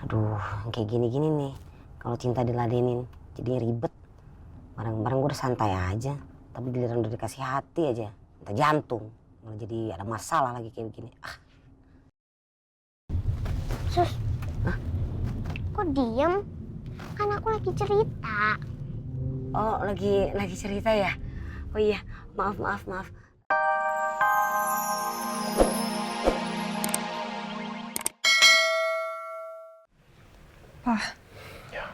Aduh, kayak gini-gini nih. Kalau cinta diladenin, jadinya ribet. Barang-barang gue udah santai aja. Tapi giliran udah dikasih hati aja, entah jantung. Malah jadi ada masalah lagi kayak begini. Sus, Hah? kok diem? Kan aku lagi cerita. Oh, lagi cerita ya? Oh iya, maaf. Pak, Ya,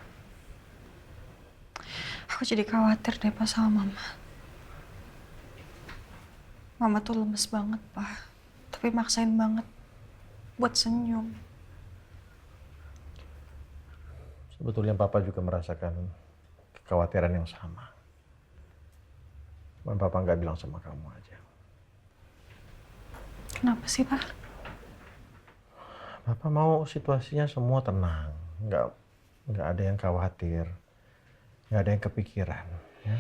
aku jadi khawatir deh Pak sama Mama. Mama tuh lemes banget, Pak. Tapi maksain banget buat senyum. sebetulnya Papa juga merasakan kekhawatiran yang sama. Cuman Papa nggak bilang sama kamu aja. Kenapa sih, Pak? Papa mau situasinya semua tenang, nggak ada yang khawatir, nggak ada yang kepikiran, ya.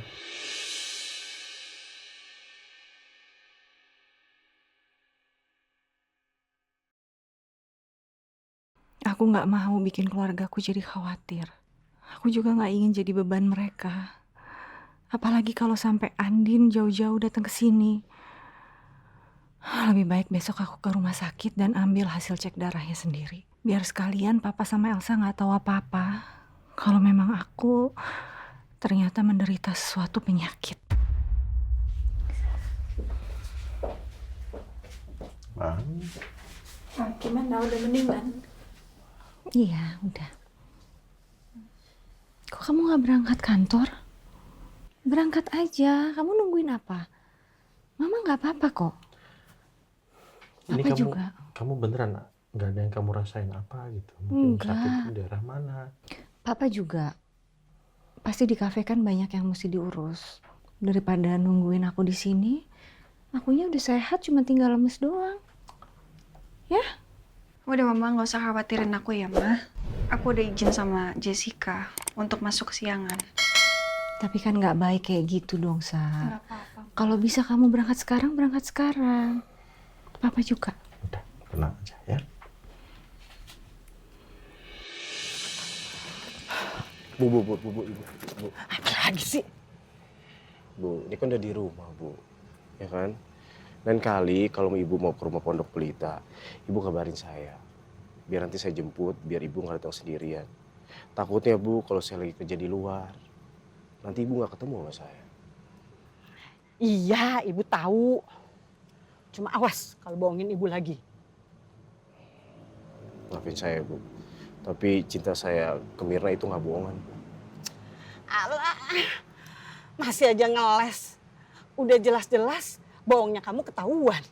Aku nggak mau bikin keluargaku jadi khawatir. Aku juga nggak ingin jadi beban mereka. Apalagi kalau sampai Andin jauh-jauh datang ke sini. Lebih baik besok aku ke rumah sakit dan ambil hasil cek darahnya sendiri. Biar sekalian Papa sama Elsa nggak tahu apa-apa. Kalau memang aku ternyata menderita suatu penyakit. Bang, Gimana? Udah mendingan? Iya, udah. Kok kamu gak berangkat kantor? Berangkat aja, kamu nungguin apa? Mama gak apa-apa kok. ini Papa kamu, juga. kamu beneran nggak ada yang kamu rasain apa gitu? Mungkin Enggak. sakit di daerah mana? Papa juga. Pasti di kafe kan banyak yang mesti diurus. Daripada nungguin aku di sini, akunya udah sehat, cuma tinggal lemes doang. Ya? Udah Mama, nggak usah khawatirin aku ya, Ma. Aku udah izin sama Jessica untuk masuk kesiangan. Tapi kan gak baik kayak gitu dong, Sa. Nggak apa-apa. Kalau bisa kamu berangkat sekarang, berangkat sekarang. Papa juga. Udah, tenang aja ya. Bu, Ibu. Apa lagi sih? Bu, ini kan udah di rumah, Bu. Ya kan? Lain kali kalau Ibu mau ke rumah Pondok Pelita, Ibu kabarin saya. Biar nanti saya jemput, biar Ibu nggak datang sendirian. Takutnya, Bu, kalau saya lagi kerja di luar, nanti Ibu nggak ketemu sama saya. Iya, ibu tahu. Cuma awas kalau bohongin ibu lagi. Maafin saya, Bu. Tapi cinta saya ke Mirna itu nggak bohongan, Bu. Alah, masih aja ngeles. Udah jelas-jelas bohongnya kamu ketahuan.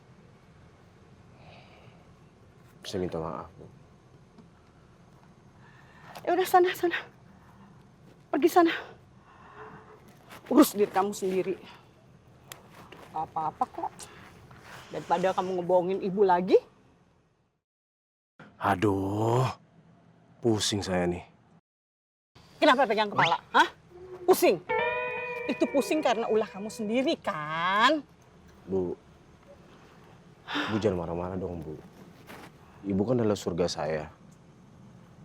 Saya minta maaf, Bu. Ya udah sana. Pergi sana. Urus diri kamu sendiri. Apa-apa kok. Daripada kamu ngebohongin ibu lagi. Aduh, pusing saya nih. Kenapa pegang kepala? Hah? Pusing? Itu pusing karena ulah kamu sendiri kan? Bu jangan marah-marah dong, Bu. Ibu kan adalah surga saya.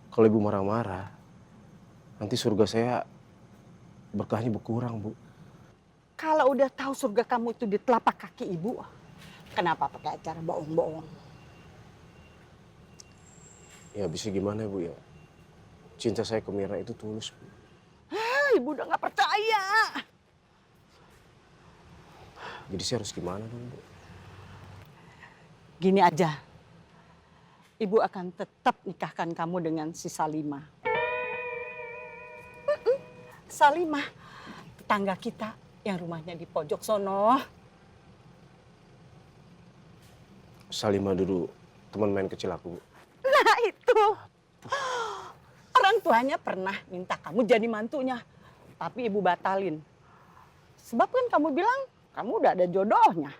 Kalau Ibu marah-marah, nanti surga saya berkahnya berkurang, Bu. Kalau udah tahu surga kamu itu di telapak kaki ibu, kenapa pakai acara bohong-bohong? Ya bisa gimana, Bu ya? Cinta saya ke Mirna itu tulus, Bu. Ibu udah nggak percaya. Jadi saya harus gimana dong, Bu? Gini aja, ibu akan tetap nikahkan kamu dengan si Salimah. Salimah, tetangga kita yang rumahnya di pojok sono. Salimah dulu teman main kecil aku, Bu. Nah itu, orang tuanya pernah minta kamu jadi mantunya, tapi ibu batalin. Sebab kan kamu bilang kamu udah ada jodohnya.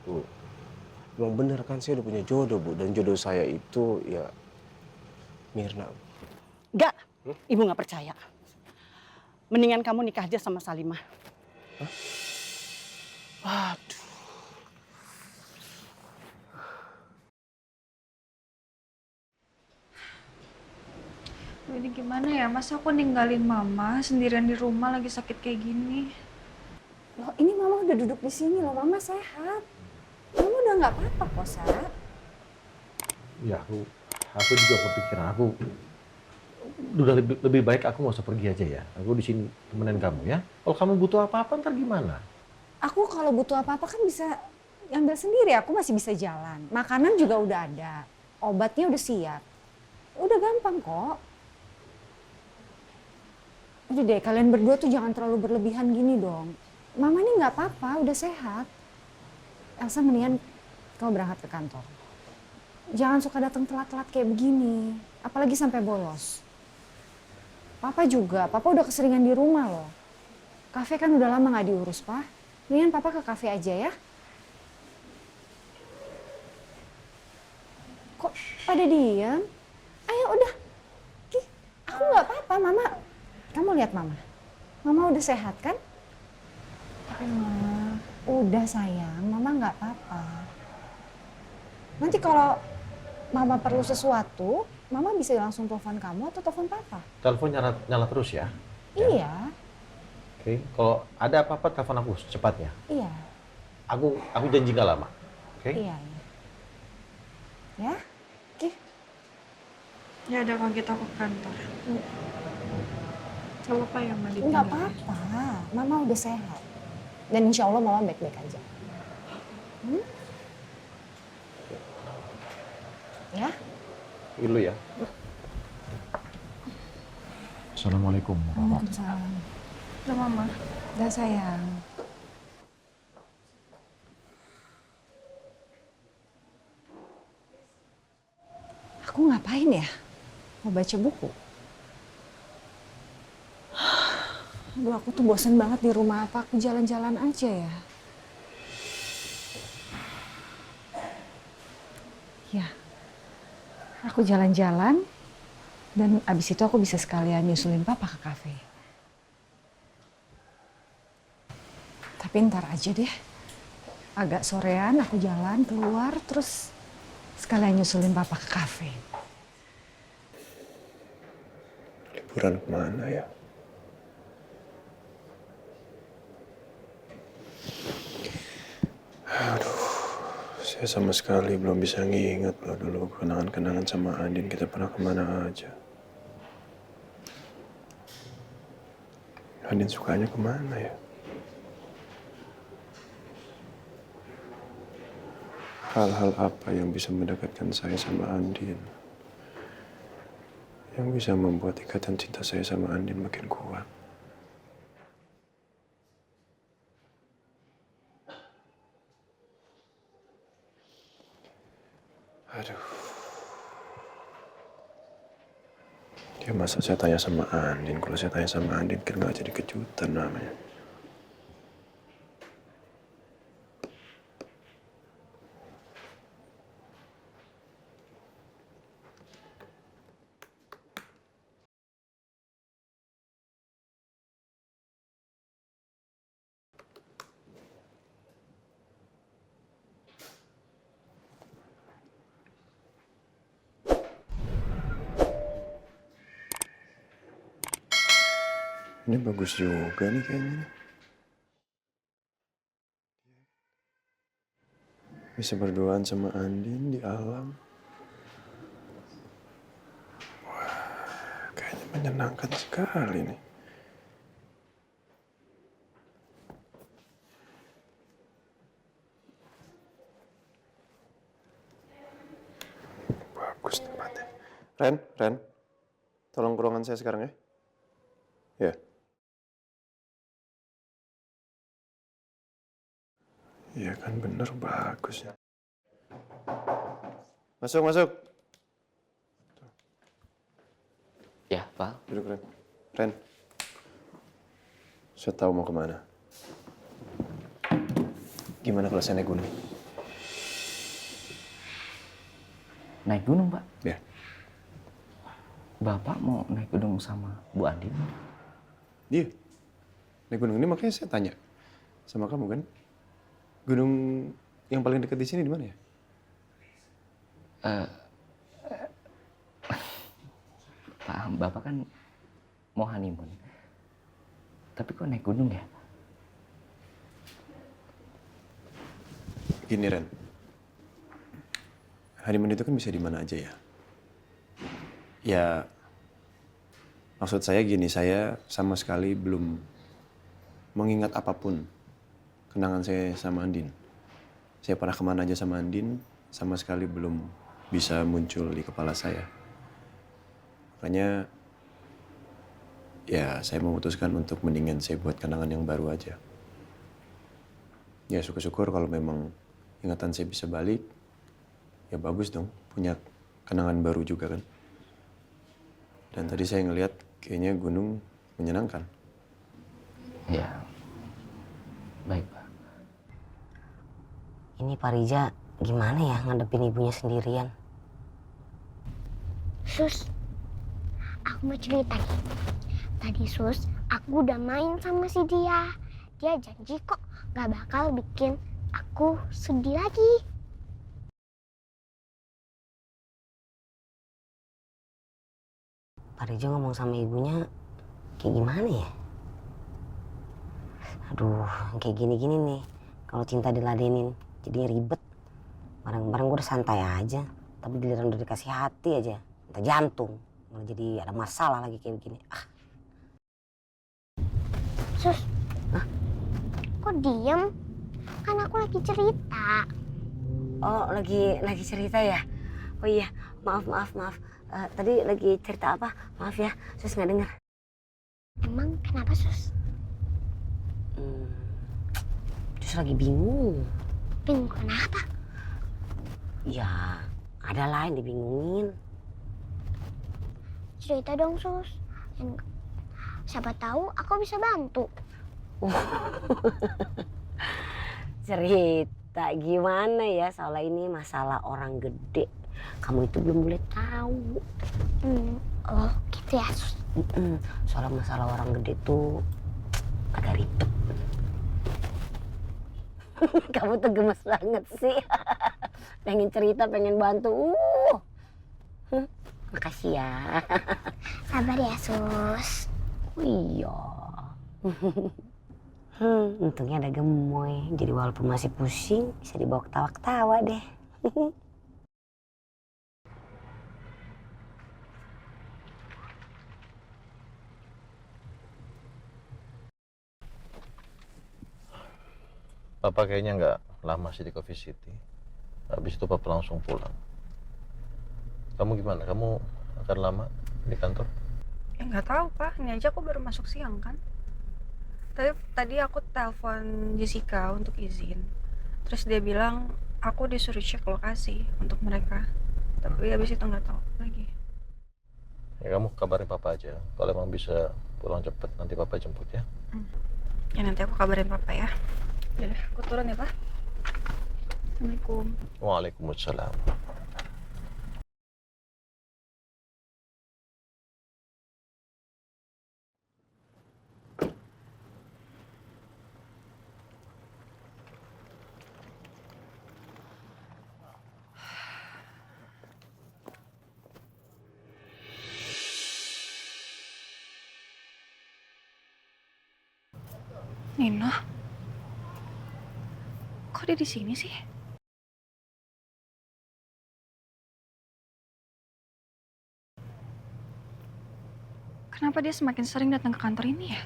Bu, emang bener kan saya udah punya jodoh, Bu. Dan jodoh saya itu ya Mirna, Bu. Enggak, ibu nggak percaya. Mendingan kamu nikah aja sama Salimah. Aduh. gimana ya, masa aku ninggalin mama sendirian di rumah lagi sakit kayak gini? Loh, ini mama udah duduk di sini loh, mama sehat. Mama udah nggak apa-apa kok, Sa. Ya aku juga kepikiran. Aku udah lebih baik aku nggak usah pergi aja ya. Aku di sini temenin kamu ya. Kalau kamu butuh apa-apa ntar gimana? Aku kalau butuh apa-apa kan bisa ambil sendiri, aku masih bisa jalan. Makanan juga udah ada, obatnya udah siap. Udah gampang kok. Udah deh, kalian berdua tuh jangan terlalu berlebihan gini dong. Mama ini nggak apa-apa, udah sehat. Elsa mendingan kamu berangkat ke kantor. Jangan suka datang telat-telat kayak begini, apalagi sampai bolos. Papa juga, Papa udah keseringan di rumah loh. Kafe kan udah lama nggak diurus, Pak. Mendingan Papa ke kafe aja ya. Kok pada diam? Ayo udah. Ih, aku nggak apa-apa, Mama. Kamu lihat Mama. Mama udah sehat kan? Tapi Mama, Udah sayang, Mama nggak apa-apa. Nanti kalau Mama perlu sesuatu, Mama bisa langsung telepon kamu atau telepon Papa. Telepon nyala terus ya. Iya, Oke, kalau ada apa-apa telepon aku secepatnya. iya, Aku janji nggak lama. Oke? iya. Ya, oke. ya udah kalau gitu aku ke kantor. Gak apa-apa ya, Mama Nggak ditinggal. apa-apa, Mama udah sehat. Dan insya Allah Mama baik-baik aja. Ya, Dulu ya. Assalamualaikum warahmatullahi Waalaikumsalam. Udah Mama. Udah sayang. Aku ngapain ya? Mau baca buku? Aduh, aku tuh bosen banget di rumah. Apa aku jalan-jalan aja ya? Ya, aku jalan-jalan dan abis itu aku bisa sekalian nyusulin Papa ke kafe. Tapi ntar aja deh. Agak sorean aku jalan keluar terus sekalian nyusulin Papa ke kafe. Liburan kemana ya? Aduh, saya sama sekali belum bisa nginget loh dulu kenangan-kenangan sama Andin kita pernah kemana aja. Andin sukanya kemana ya? Hal-hal apa yang bisa mendekatkan saya sama Andin? Yang bisa membuat ikatan cinta saya sama Andin makin kuat? Aduh. Ya masa saya tanya sama Andin, kalau saya tanya sama Andin kan nggak jadi kejutan namanya. Ini bagus juga nih kayaknya nih. Bisa berduaan sama Andin di alam. Wah, kayaknya menyenangkan sekali nih. Bagus tempatnya. Ren, tolong ke ruangan saya sekarang ya. Ya. Iya kan bener, bagus ya. Masuk. Ya, Pak. Duduk, Ren. Ren, saya tahu mau kemana. Gimana kalau saya naik gunung? Naik gunung, Pak. Ya. Bapak mau naik gunung sama Bu Andin? Iya. Naik gunung ini makanya saya tanya sama kamu kan. Gunung yang paling dekat di sini di mana ya? Pak, Bapak kan mau honeymoon. Tapi kok naik gunung ya? Gini Ren, honeymoon itu kan bisa di mana aja ya. Ya, maksud saya gini, saya sama sekali belum mengingat apapun kenangan saya sama Andin. Saya pernah kemana aja sama Andin, sama sekali belum bisa muncul di kepala saya. Makanya, ya saya memutuskan untuk mendingan saya buat kenangan yang baru aja. Ya syukur-syukur kalau memang ingatan saya bisa balik, ya bagus dong, punya kenangan baru juga kan. Dan tadi saya ngelihat kayaknya gunung menyenangkan. Ya, baik Pak. Ini Pak Rija gimana ya ngadepin ibunya sendirian? Sus, aku mau cerita nih. Tadi Sus, aku udah main sama si dia. Dia janji kok gak bakal bikin aku sedih lagi. Pak Rija ngomong sama ibunya kayak gimana ya? Aduh, kayak gini-gini nih. Kalau cinta diladenin jadinya ribet. Barang-barang gue udah santai aja. Tapi giliran udah dikasih hati aja, entah jantung. Malah jadi ada masalah lagi kayak begini. Sus, kok diem? Kan aku lagi cerita. Oh, lagi cerita ya? Oh iya, maaf. Tadi lagi cerita apa? Maaf ya, Sus nggak dengar. Emang kenapa Sus? Sus lagi bingung. Bingung kenapa? Ya, ada lah yang dibingungin. Cerita dong Sus. Siapa tahu aku bisa bantu. Cerita gimana ya? Soalnya ini masalah orang gede. Kamu itu belum boleh tahu. Oh gitu ya Sus. Soalnya masalah orang gede tuh agak ribet. Kamu tuh gemes banget sih. Pengen cerita, pengen bantu. Makasih ya. Sabar ya Sus. Oh iya. Untungnya ada gemoy. Jadi walaupun masih pusing, bisa dibawa ketawa-ketawa deh. Papa kayaknya nggak lama sih di Coffee City. Habis itu Papa langsung pulang. Kamu gimana? Kamu akan lama di kantor? Ya nggak tahu Pak, ini aja aku baru masuk siang kan. Tadi aku telepon Jessica untuk izin. Terus dia bilang aku disuruh cek lokasi untuk mereka. Tapi habis itu nggak tahu lagi. Ya kamu kabarin Papa aja. Kalau emang bisa pulang cepet, nanti Papa jemput ya. Ya nanti aku kabarin Papa ya. Yaudah, aku turun ya Pak. Assalamualaikum. Waalaikumsalam. Nino, kok dia di sini sih? Kenapa dia semakin sering datang ke kantor ini ya?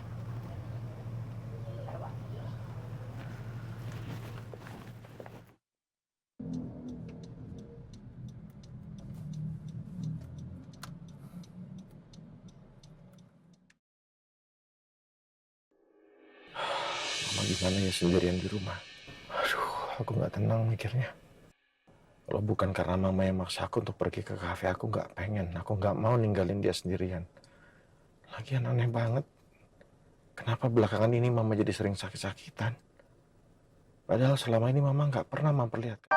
Mama gimana ya sendirian di rumah? Aduh, aku nggak tenang mikirnya. Kalau bukan karena Mama yang maksa aku untuk pergi ke kafe, aku nggak pengen. Aku nggak mau ninggalin dia sendirian. Lagian aneh banget. Kenapa belakangan ini Mama jadi sering sakit-sakitan? Padahal selama ini Mama nggak pernah memperlihatkan.